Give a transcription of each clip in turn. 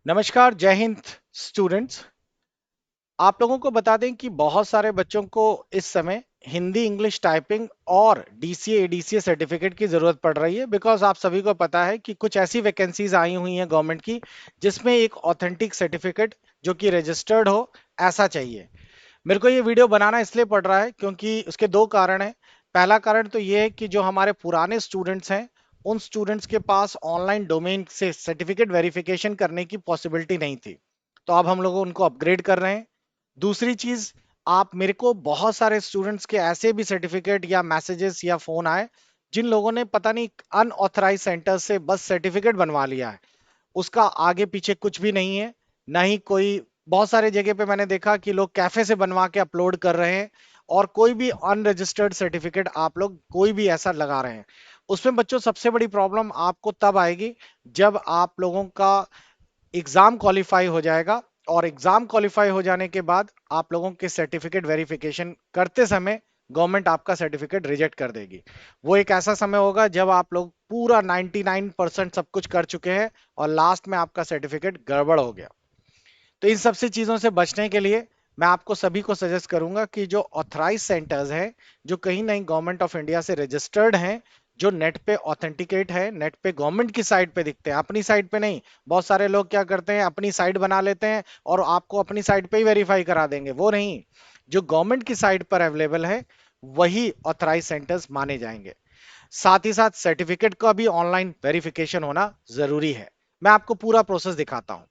नमस्कार, जय हिंद स्टूडेंट्स। आप लोगों को बता दें कि बहुत सारे बच्चों को इस समय हिंदी इंग्लिश टाइपिंग और डीसीए एडीसीए सर्टिफिकेट की जरूरत पड़ रही है, बिकॉज आप सभी को पता है कि कुछ ऐसी वैकेंसीज आई हुई हैं गवर्नमेंट की जिसमें एक ऑथेंटिक सर्टिफिकेट जो कि रजिस्टर्ड हो ऐसा चाहिए। मेरे को ये वीडियो बनाना इसलिए पड़ रहा है क्योंकि उसके दो कारण हैं। पहला कारण तो ये है कि जो हमारे पुराने स्टूडेंट्स हैं उन स्टूडेंट्स के पास ऑनलाइन डोमेन से सर्टिफिकेट वेरिफिकेशन करने की पॉसिबिलिटी नहीं थी, तो अब हम लोग उनको अपग्रेड कर रहे हैं। दूसरी चीज, आप मेरे को बहुत सारे स्टूडेंट्स के ऐसे भी सर्टिफिकेट या मैसेजेस या फोन आए जिन लोगों ने पता नहीं अनऑथराइज सेंटर से बस सर्टिफिकेट बनवा लिया है, उसका आगे पीछे कुछ भी नहीं है। ना ही कोई, बहुत सारे जगह पे मैंने देखा कि लोग कैफे से बनवा के अपलोड कर रहे हैं और कोई भी अनरजिस्टर्ड सर्टिफिकेट आप लोग कोई भी ऐसा लगा रहे हैं। उसमें बच्चों सबसे बड़ी प्रॉब्लम आपको तब आएगी जब आप लोगों का एग्जाम क्वालिफाई हो जाएगा, और एग्जाम क्वालिफाई हो जाने के बाद आप लोगों के सर्टिफिकेट वेरिफिकेशन करते समय गवर्नमेंट आपका सर्टिफिकेट रिजेक्ट कर देगी। वो एक ऐसा समय होगा जब आप लोग पूरा 99% सब कुछ कर चुके हैं और लास्ट में आपका सर्टिफिकेट गड़बड़ हो गया। तो इन सबसे चीजों से बचने के लिए मैं आपको सभी को सजेस्ट करूंगा कि जो ऑथराइज सेंटर्स हैं, जो कहीं नहीं गवर्नमेंट ऑफ इंडिया से रजिस्टर्ड हैं, जो नेट पे ऑथेंटिकेट है, नेट पे गवर्नमेंट की साइट पे दिखते हैं, अपनी साइट पे नहीं। बहुत सारे लोग क्या करते हैं, अपनी साइट बना लेते हैं और आपको अपनी साइट पे ही वेरीफाई करा देंगे। वो नहीं, जो गवर्नमेंट की साइट पर अवेलेबल है वही ऑथराइज सेंटर्स माने जाएंगे। साथ ही साथ सर्टिफिकेट का भी ऑनलाइन वेरिफिकेशन होना जरूरी है। मैं आपको पूरा प्रोसेस दिखाता हूं।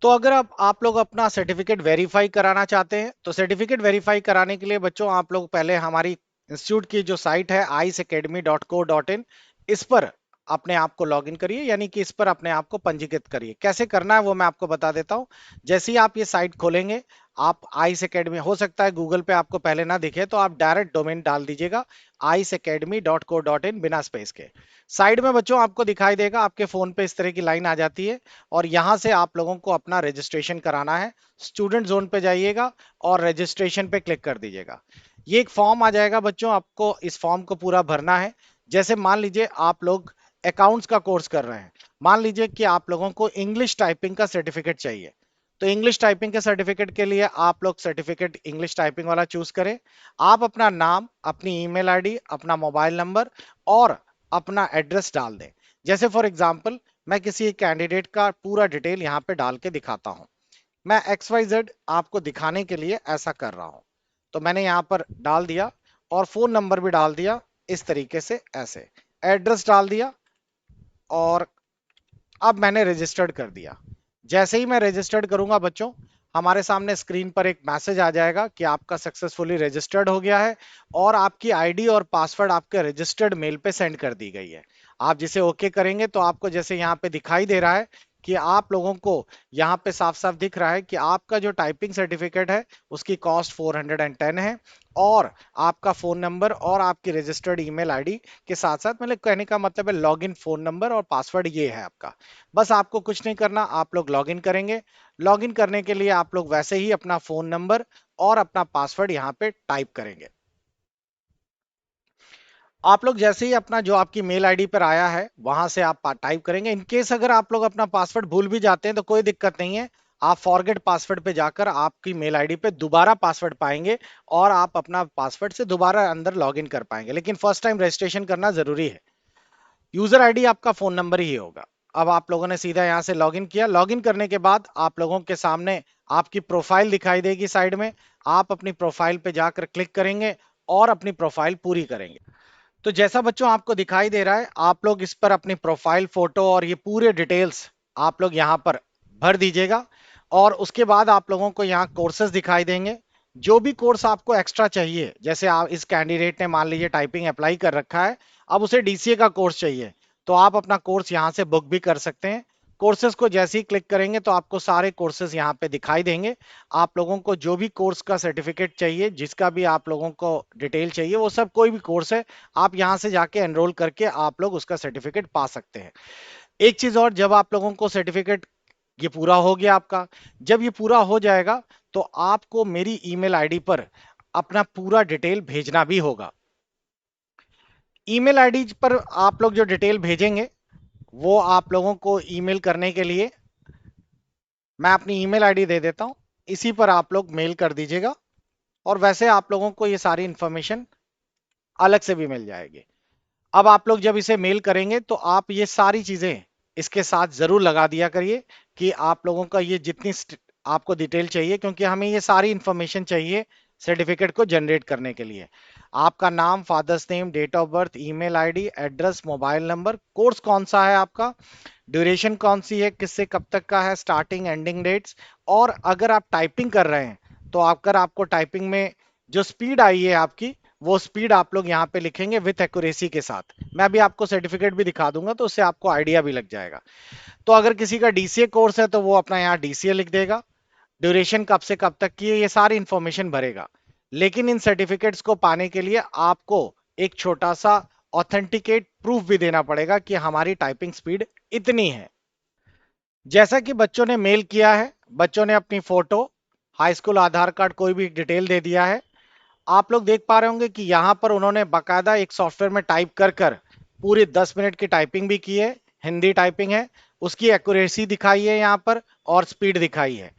तो अगर आप लोग अपना सर्टिफिकेट वेरीफाई कराना चाहते हैं तो सर्टिफिकेट वेरीफाई कराने के लिए बच्चों आप लोग पहले हमारी इंस्टीट्यूट की जो साइट है aisacademy.co.in, इस पर अपने आप को लॉगिन करिए, यानी कि इस पर अपने आप को पंजीकृत करिए। कैसे करना है वो मैं आपको बता देता हूं। जैसे ही आप ये साइट खोलेंगे, आप आइस एकेडमी, हो सकता है गूगल पे आपको पहले ना दिखे तो आप डायरेक्ट डोमेन डाल दीजिएगा aisacademy.co.in बिना स्पेस के। साइड में बच्चों आपको दिखाई देगा, आपके फोन पे इस तरह की लाइन आ जाती है और यहां से आप लोगों को अपना रजिस्ट्रेशन कराना है। स्टूडेंट जोन पे जाइएगा और रजिस्ट्रेशन पे क्लिक कर दीजिएगा। ये एक फॉर्म आ जाएगा बच्चों, आपको इस फॉर्म को पूरा भरना है। जैसे मान लीजिए आप लोग अकाउंट्स का कोर्स कर रहे हैं, मान लीजिए कि आप लोगों को इंग्लिश टाइपिंग का सर्टिफिकेट चाहिए। तो इंग्लिश टाइपिंग के सर्टिफिकेट के लिए आप लोग सर्टिफिकेट इंग्लिश टाइपिंग वाला चूज करें। आप अपना नाम, अपनी ईमेल आईडी, अपना मोबाइल नंबर और अपना एड्रेस डाल दें। जैसे फॉर एग्जांपल मैं किसी एक कैंडिडेट का पूरा डिटेल यहाँ पे डाल के दिखाता हूँ। मैं XYZ आपको दिखाने के लिए ऐसा कर रहा हूं। तो मैंने यहाँ पर डाल दिया और फोन नंबर भी डाल दिया इस तरीके से, ऐसे एड्रेस डाल दिया और अब मैंने रजिस्टर्ड कर दिया। जैसे ही मैं रजिस्टर्ड करूंगा बच्चों, हमारे सामने स्क्रीन पर एक मैसेज आ जाएगा कि आपका सक्सेसफुली रजिस्टर्ड हो गया है और आपकी आईडी और पासवर्ड आपके रजिस्टर्ड मेल पे सेंड कर दी गई है। आप जिसे ओके करेंगे तो आपको जैसे यहाँ पे दिखाई दे रहा है कि आप लोगों को यहाँ पे साफ साफ दिख रहा है कि आपका जो टाइपिंग सर्टिफिकेट है उसकी कॉस्ट 410 है, और आपका फोन नंबर और आपकी रजिस्टर्ड ईमेल आईडी के साथ साथ, मतलब कहने का मतलब है लॉगिन फोन नंबर और पासवर्ड ये है आपका। बस आपको कुछ नहीं करना, आप लोग लॉगिन करेंगे। लॉगिन करने के लिए आप लोग वैसे ही अपना फोन नंबर और अपना पासवर्ड यहाँ पे टाइप करेंगे। आप लोग जैसे ही अपना जो आपकी मेल आईडी पर आया है वहां से आप टाइप करेंगे। इनकेस अगर आप लोग अपना पासवर्ड भूल भी जाते हैं तो कोई दिक्कत नहीं है, आप फॉरगेट पासवर्ड पे जाकर आपकी मेल आईडी पे दोबारा पासवर्ड पाएंगे और आप अपना पासवर्ड से दोबारा अंदर लॉगिन कर पाएंगे। लेकिन फर्स्ट टाइम रजिस्ट्रेशन करना जरूरी है। यूजर आईडी आपका फोन नंबर ही होगा। अब आप लोगों ने सीधा यहां से लॉगिन किया। लॉगिन करने के बाद आप लोगों के सामने आपकी प्रोफाइल दिखाई देगी साइड में। आप अपनी प्रोफाइल पे जाकर क्लिक करेंगे और अपनी प्रोफाइल पूरी करेंगे। तो जैसा बच्चों आपको दिखाई दे रहा है, आप लोग इस पर अपनी प्रोफाइल फोटो और ये पूरे डिटेल्स आप लोग यहाँ पर भर दीजिएगा। और उसके बाद आप लोगों को यहाँ कोर्सेज दिखाई देंगे। जो भी कोर्स आपको एक्स्ट्रा चाहिए, जैसे आप, इस कैंडिडेट ने मान लीजिए टाइपिंग अप्लाई कर रखा है, अब उसे डीसीए का कोर्स चाहिए, तो आप अपना कोर्स यहाँ से बुक भी कर सकते हैं। कोर्सेज को जैसे ही क्लिक करेंगे तो आपको सारे कोर्सेज यहाँ पे दिखाई देंगे। आप लोगों को जो भी कोर्स का सर्टिफिकेट चाहिए, जिसका भी आप लोगों को डिटेल चाहिए, वो सब कोई भी कोर्स है, आप यहां से जाके एनरोल करके आप लोग उसका सर्टिफिकेट पा सकते हैं। एक चीज और, जब आप लोगों को सर्टिफिकेट ये पूरा हो गया आपका, जब ये पूरा हो जाएगा तो आपको मेरी ईमेल आईडी पर अपना पूरा डिटेल भेजना भी होगा। ईमेल आईडी पर आप लोग जो डिटेल भेजेंगे वो आप लोगों को ईमेल करने के लिए मैं अपनी ईमेल आईडी दे देता हूं, इसी पर आप लोग मेल कर दीजिएगा और वैसे आप लोगों को ये सारी इंफॉर्मेशन अलग से भी मिल जाएगी। अब आप लोग जब इसे मेल करेंगे तो आप ये सारी चीजें इसके साथ जरूर लगा दिया करिए कि आप लोगों का ये जितनी आपको डिटेल चाहिए, क्योंकि हमें ये सारी इंफॉर्मेशन चाहिए सर्टिफिकेट को जनरेट करने के लिए। आपका नाम, father's name, date of birth, email ID, address, mobile number, course कौन सा है आपका, ड्यूरेशन कौन सी है, किससे कब तक का है, स्टार्टिंग एंडिंग डेट्स, और अगर आप टाइपिंग कर रहे हैं तो अगर आपको टाइपिंग में जो स्पीड आई है आपकी, वो स्पीड आप लोग यहाँ पे लिखेंगे विथ एक्यूरेसी के साथ। मैं भी आपको सर्टिफिकेट भी दिखा दूंगा तो उससे आपको आइडिया भी लग जाएगा। तो अगर किसी का डीसीए कोर्स है तो वो अपना यहाँ डीसीए लिख देगा, ड्यूरेशन कब से कब तक की है, ये सारी इंफॉर्मेशन भरेगा। लेकिन इन सर्टिफिकेट्स को पाने के लिए आपको एक छोटा सा ऑथेंटिकेट प्रूफ भी देना पड़ेगा कि हमारी टाइपिंग स्पीड इतनी है। जैसा कि बच्चों ने मेल किया है, बच्चों ने अपनी फोटो, हाई स्कूल आधार कार्ड, कोई भी डिटेल दे दिया है। आप लोग देख पा रहे होंगे कि यहां पर उन्होंने बाकायदा एक सॉफ्टवेयर में टाइप कर कर पूरी 10 मिनट की टाइपिंग भी की है, हिंदी टाइपिंग है, उसकी एक्यूरेसी दिखाई है यहाँ पर और स्पीड दिखाई है।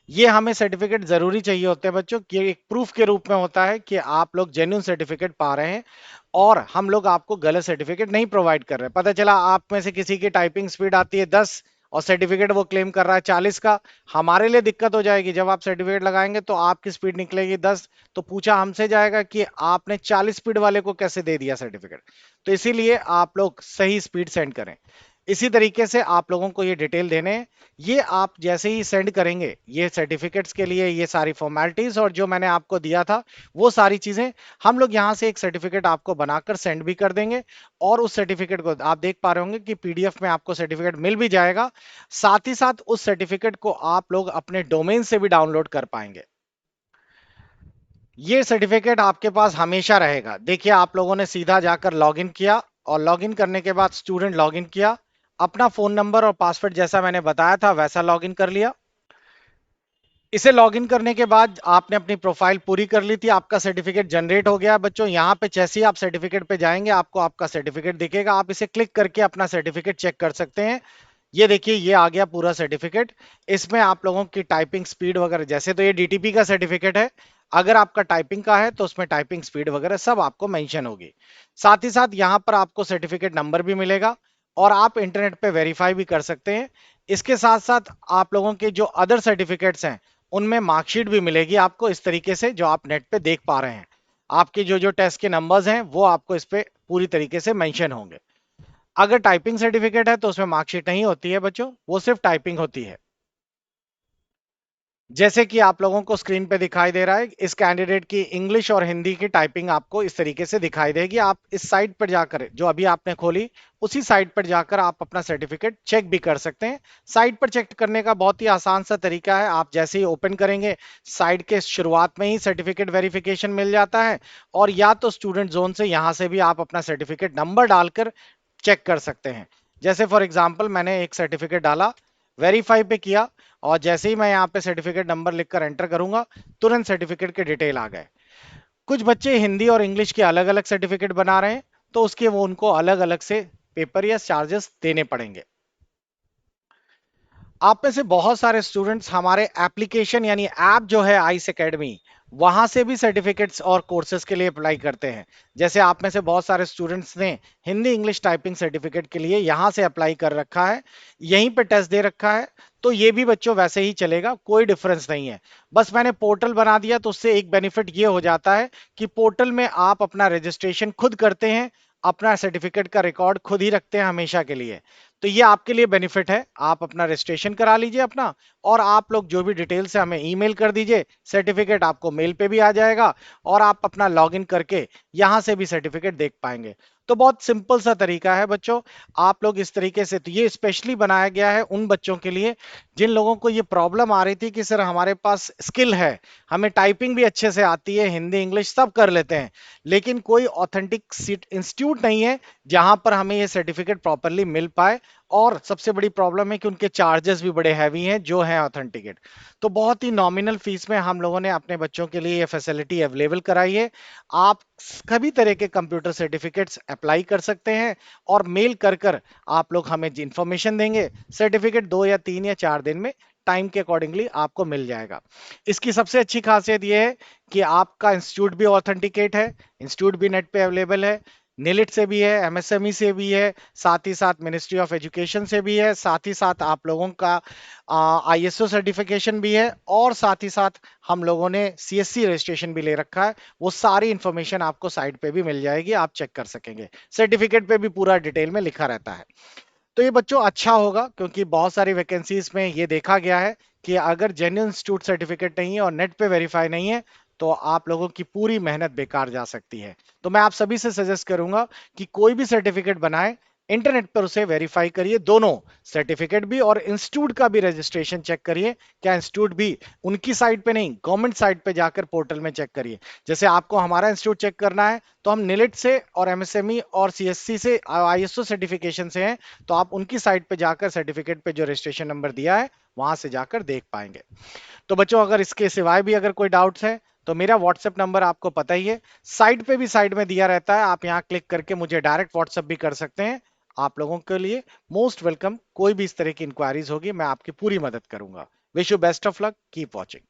ये हमें सर्टिफिकेट जरूरी चाहिए होते हैं बच्चों, कि एक प्रूफ के रूप में होता है कि आप लोग जेन्युइन सर्टिफिकेट पा रहे हैं और हम लोग आपको गलत सर्टिफिकेट नहीं प्रोवाइड कर रहे। पता चला आप में से किसी की टाइपिंग स्पीड आती है 10 और सर्टिफिकेट वो क्लेम कर रहा है 40 का, हमारे लिए दिक्कत हो जाएगी। जब आप सर्टिफिकेट लगाएंगे तो आपकी स्पीड निकलेगी 10, तो पूछा हमसे जाएगा कि आपने 40 स्पीड वाले को कैसे दे दिया सर्टिफिकेट। तो इसीलिए आप लोग सही स्पीड सेंड करें। इसी तरीके से आप लोगों को ये डिटेल देने हैं। ये आप जैसे ही सेंड करेंगे ये सर्टिफिकेट्स के लिए ये सारी फॉर्मेलिटीज और जो मैंने आपको दिया था वो सारी चीजें, हम लोग यहाँ से एक सर्टिफिकेट आपको बनाकर सेंड भी कर देंगे। और उस सर्टिफिकेट को आप देख पा रहे होंगे कि पीडीएफ में आपको सर्टिफिकेट मिल भी जाएगा। साथ ही साथ उस सर्टिफिकेट को आप लोग अपने डोमेन से भी डाउनलोड कर पाएंगे। ये सर्टिफिकेट आपके पास हमेशा रहेगा। देखिए, आप लोगों ने सीधा जाकर लॉगिन किया और लॉगिन करने के बाद स्टूडेंट लॉगिन किया, अपना फोन नंबर और पासवर्ड जैसा मैंने बताया था वैसा लॉगिन कर लिया। इसे लॉगिन करने के बाद आपने अपनी प्रोफाइल पूरी कर ली थी, आपका सर्टिफिकेट जनरेट हो गया। बच्चों, यहाँ पे जैसे ही आप सर्टिफिकेट पे जाएंगे आपको आपका सर्टिफिकेट दिखेगा, आप इसे क्लिक करके अपना सर्टिफिकेट चेक कर सकते हैं। ये देखिए, ये आ गया पूरा सर्टिफिकेट। इसमें आप लोगों की टाइपिंग स्पीड वगैरह, जैसे तो ये डीटीपी का सर्टिफिकेट है, अगर आपका टाइपिंग का है तो उसमें टाइपिंग स्पीड वगैरह सब आपको मेंशन होगी। साथ ही साथ यहाँ पर आपको सर्टिफिकेट नंबर भी मिलेगा और आप इंटरनेट पे वेरीफाई भी कर सकते हैं। इसके साथ साथ आप लोगों के जो अदर सर्टिफिकेट्स हैं उनमें मार्कशीट भी मिलेगी आपको, इस तरीके से जो आप नेट पे देख पा रहे हैं। आपके जो जो टेस्ट के नंबर्स हैं वो आपको इस पे पूरी तरीके से मेंशन होंगे। अगर टाइपिंग सर्टिफिकेट है तो उसमें मार्कशीट नहीं होती है बच्चों, वो सिर्फ टाइपिंग होती है। जैसे कि आप लोगों को स्क्रीन पे दिखाई दे रहा है, इस कैंडिडेट की इंग्लिश और हिंदी की टाइपिंग आपको इस तरीके से दिखाई देगी। आप इस साइट पर जाकर, जो अभी आपने खोली उसी साइट पर जाकर आप अपना सर्टिफिकेट चेक भी कर सकते हैं। साइट पर चेक करने का बहुत ही आसान सा तरीका है। आप जैसे ही ओपन करेंगे साइट के शुरुआत में ही सर्टिफिकेट वेरिफिकेशन मिल जाता है, और या तो स्टूडेंट जोन से यहां से भी आप अपना सर्टिफिकेट नंबर डालकर चेक कर सकते हैं। जैसे फॉर एग्जांपल मैंने एक सर्टिफिकेट डाला, वेरीफाई पे किया, और जैसे ही मैं यहाँ पे सर्टिफिकेट नंबर लिखकर एंटर करूंगा तुरंत सर्टिफिकेट के डिटेल आ गए। कुछ बच्चे हिंदी और इंग्लिश के अलग अलग सर्टिफिकेट बना रहे हैं तो उसके वो उनको अलग अलग से पेपर या चार्जेस देने पड़ेंगे। आप में से बहुत सारे स्टूडेंट्स हमारे एप्लीकेशन यानी ऐप जो है आइस एकेडमी, वहां से भी सर्टिफिकेट्स और कोर्सेज के लिए अप्लाई करते हैं। जैसे आप में से बहुत सारे स्टूडेंट्स ने हिंदी इंग्लिश टाइपिंग सर्टिफिकेट के लिए यहां से अप्लाई कर रखा है, यहीं पे टेस्ट दे रखा है। तो ये भी बच्चों वैसे ही चलेगा, कोई डिफरेंस नहीं है। बस मैंने पोर्टल बना दिया तो उससे एक बेनिफिट ये हो जाता है कि पोर्टल में आप अपना रजिस्ट्रेशन खुद करते हैं, अपना सर्टिफिकेट का रिकॉर्ड खुद ही रखते हैं हमेशा के लिए। तो ये आपके लिए बेनिफिट है। आप अपना रजिस्ट्रेशन करा लीजिए अपना, और आप लोग जो भी डिटेल्स है हमें ईमेल कर दीजिए, सर्टिफिकेट आपको मेल पे भी आ जाएगा और आप अपना लॉगिन करके यहां से भी सर्टिफिकेट देख पाएंगे। तो बहुत सिंपल सा तरीका है बच्चों। आप लोग इस तरीके से, तो ये स्पेशली बनाया गया है उन बच्चों के लिए जिन लोगों को ये प्रॉब्लम आ रही थी कि सर हमारे पास स्किल है, हमें टाइपिंग भी अच्छे से आती है, हिंदी इंग्लिश सब कर लेते हैं, लेकिन कोई ऑथेंटिक इंस्टीट्यूट नहीं है जहां पर हमें ये सर्टिफिकेट प्रॉपरली मिल पाए और सबसे बड़ी प्रॉब्लम है कि उनके चार्जेस भी बड़े हैवी हैं जो हैं ऑथेंटिकेट। तो बहुत ही नॉमिनल फीस में हम लोगों ने अपने बच्चों के लिए ये फैसिलिटी अवेलेबल कराई है। आप सभी तरह के कंप्यूटर सर्टिफिकेट्स अप्लाई कर सकते हैं और मेल कर कर आप लोग हमें इंफॉर्मेशन देंगे, सर्टिफिकेट 2 या 3 या 4 दिन में टाइम के अकॉर्डिंगली आपको मिल जाएगा। इसकी सबसे अच्छी खासियत यह है कि आपका इंस्टीट्यूट भी ऑथेंटिकेट है, इंस्टीट्यूट भी नेट पे अवेलेबल है, निलिट से भी है, एमएसएमई से भी है, साथ ही साथ मिनिस्ट्री ऑफ एजुकेशन से भी है, साथ ही साथ आप लोगों का आईएसओ सर्टिफिकेशन भी है, और साथ ही साथ हम लोगों ने सीएससी रजिस्ट्रेशन भी ले रखा है। वो सारी इंफॉर्मेशन आपको साइट पे भी मिल जाएगी, आप चेक कर सकेंगे, सर्टिफिकेट पे भी पूरा डिटेल में लिखा रहता है। तो ये बच्चों अच्छा होगा क्योंकि बहुत सारी वैकेंसीज में ये देखा गया है कि अगर जेन्युइन इंस्टीट्यूट सर्टिफिकेट नहीं है और नेट पे वेरीफाई नहीं है तो आप लोगों की पूरी मेहनत बेकार जा सकती है। तो मैं आप सभी से सजेस्ट करूंगा कि कोई भी सर्टिफिकेट बनाए, इंटरनेट पर उसे वेरीफाई करिए, दोनों सर्टिफिकेट भी और इंस्टीट्यूट का भी रजिस्ट्रेशन चेक करिए। क्या इंस्टीट्यूट भी उनकी साइट पे नहीं, गवर्नमेंट साइट पे जाकर पोर्टल में चेक करिए। जैसे आपको हमारा इंस्टीट्यूट चेक करना है तो हम निलिट से और एमएसएमई और सीएससी से आईएसओ सर्टिफिकेशन से हैं, तो आप उनकी साइट पे जाकर सर्टिफिकेट पे जो रजिस्ट्रेशन नंबर दिया है वहां से जाकर देख पाएंगे। तो बच्चों अगर इसके सिवाय भी अगर कोई डाउट्स है तो मेरा व्हाट्सएप नंबर आपको पता ही है, साइट पे भी साइड में दिया रहता है, आप यहाँ क्लिक करके मुझे डायरेक्ट व्हाट्सएप भी कर सकते हैं। आप लोगों के लिए मोस्ट वेलकम, कोई भी इस तरह की इंक्वायरीज होगी मैं आपकी पूरी मदद करूंगा। Wish you best of luck, keep watching.